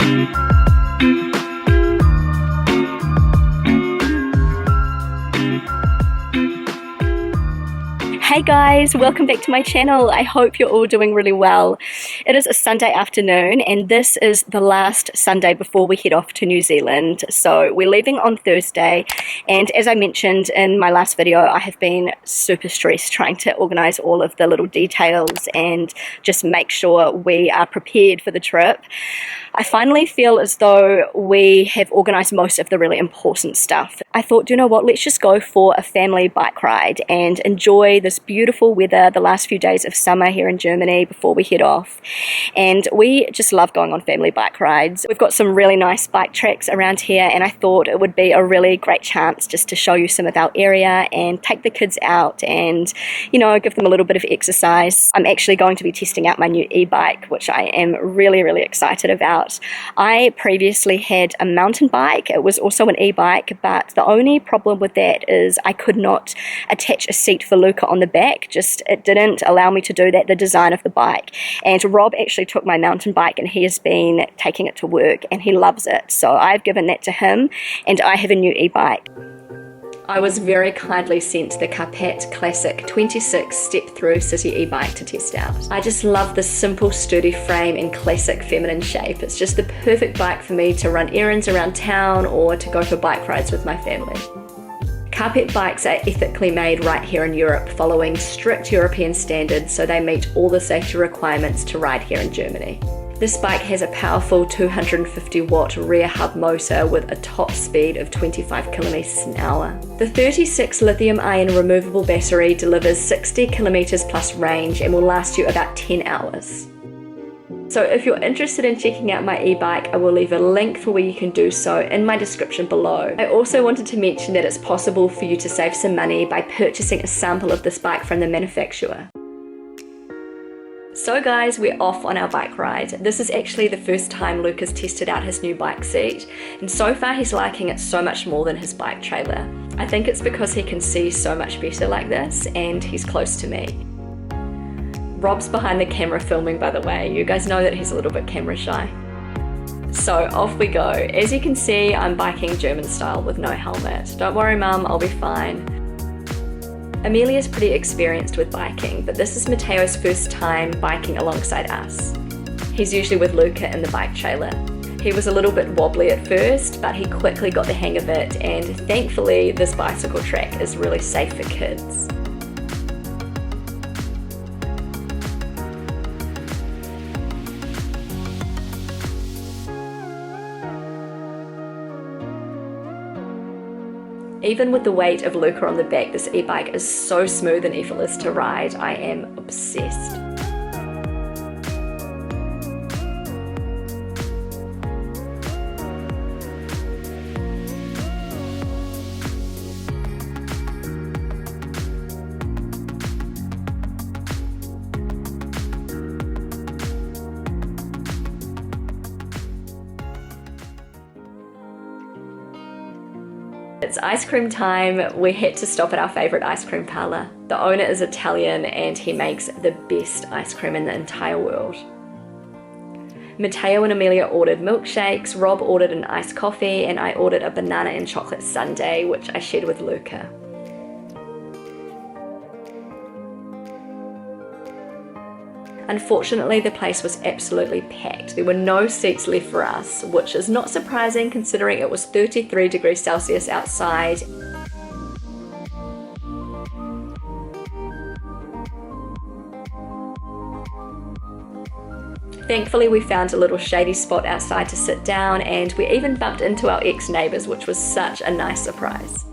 Hey guys, welcome back to my channel. I hope you're all doing really well. It is a Sunday afternoon and this is the last Sunday before we head off to New Zealand. So we're leaving on Thursday, and as I mentioned in my last video, I have been super stressed trying to organize all of the little details and just make sure we are prepared for the trip. I finally feel as though we have organized most of the really important stuff. I thought, you know what, let's just go for a family bike ride and enjoy this beautiful weather the last few days of summer here in Germany before we head off. And we just love going on family bike rides. We've got some really nice bike tracks around here, and I thought it would be a really great chance just to show you some of our area and take the kids out and, you know, give them a little bit of exercise. I'm actually going to be testing out my new e-bike, which I am really excited about. I previously had a mountain bike. It was also an e-bike, but the only problem with that is I could not attach a seat for Luca on the back. Just it didn't allow me to do that, the design of the bike. And Rob actually took my mountain bike and he has been taking it to work and he loves it. So I've given that to him and I have a new e-bike. I was very kindly sent the Carpet Classic 26 step-through city e-bike to test out. I just love the simple sturdy frame and classic feminine shape. It's just the perfect bike for me to run errands around town or to go for bike rides with my family. Carpet bikes are ethically made right here in Europe, following strict European standards, so they meet all the safety requirements to ride here in Germany. This bike has a powerful 250 watt rear hub motor with a top speed of 25 kilometers an hour. The 36 lithium ion removable battery delivers 60 kilometers plus range and will last you about 10 hours. So if you're interested in checking out my e-bike, I will leave a link for where you can do so in my description below. I also wanted to mention that it's possible for you to save some money by purchasing a sample of this bike from the manufacturer. So guys, we're off on our bike ride. This is actually the first time Luca's tested out his new bike seat, and so far he's liking it so much more than his bike trailer. I think it's because he can see so much better like this, and he's close to me. Rob's behind the camera filming, by the way. You guys know that he's a little bit camera shy. So off we go. As you can see, I'm biking German style with no helmet. Don't worry Mum, I'll be fine. Emilia's pretty experienced with biking, but this is Matteo's first time biking alongside us. He's usually with Luca in the bike trailer. He was a little bit wobbly at first, but he quickly got the hang of it, and thankfully this bicycle track is really safe for kids. Even with the weight of Luca on the back, this e-bike is so smooth and effortless to ride. I am obsessed. It's ice cream time. We had to stop at our favourite ice cream parlour. The owner is Italian and he makes the best ice cream in the entire world. Matteo and Emilia ordered milkshakes, Rob ordered an iced coffee, and I ordered a banana and chocolate sundae, which I shared with Luca. Unfortunately, the place was absolutely packed. There were no seats left for us, which is not surprising considering it was 33 degrees Celsius outside. Thankfully, we found a little shady spot outside to sit down, and we even bumped into our ex-neighbours, which was such a nice surprise.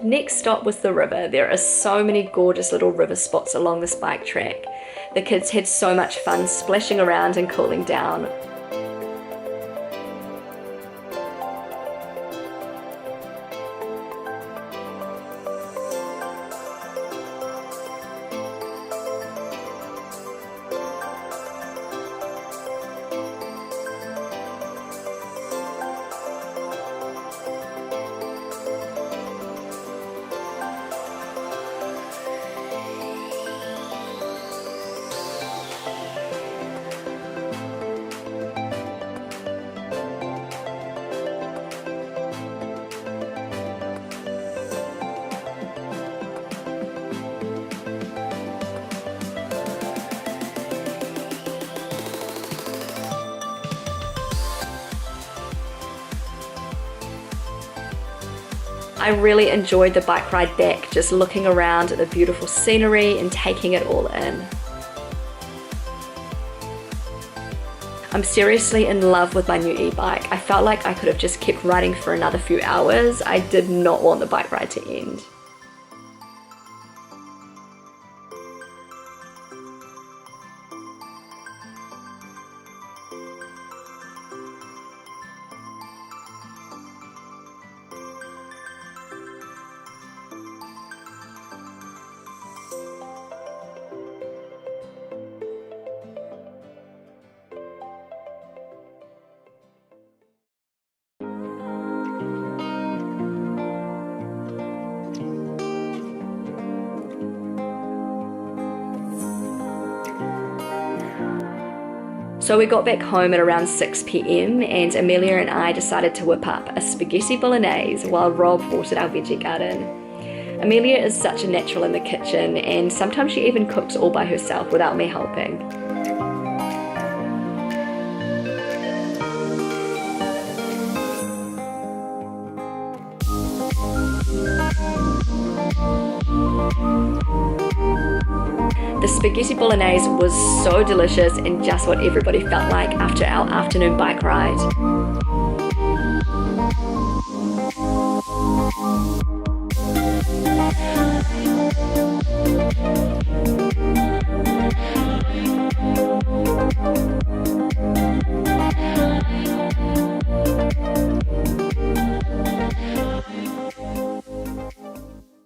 Next stop was the river. There are so many gorgeous little river spots along this bike track. The kids had so much fun splashing around and cooling down. I really enjoyed the bike ride back, just looking around at the beautiful scenery and taking it all in. I'm seriously in love with my new e-bike. I felt like I could have just kept riding for another few hours. I did not want the bike ride to end. So we got back home at around 6 p.m. and Emilia and I decided to whip up a spaghetti bolognese while Rob watered our veggie garden. Emilia is such a natural in the kitchen, and sometimes she even cooks all by herself without me helping. The spaghetti bolognese was so delicious and just what everybody felt like after our afternoon bike ride.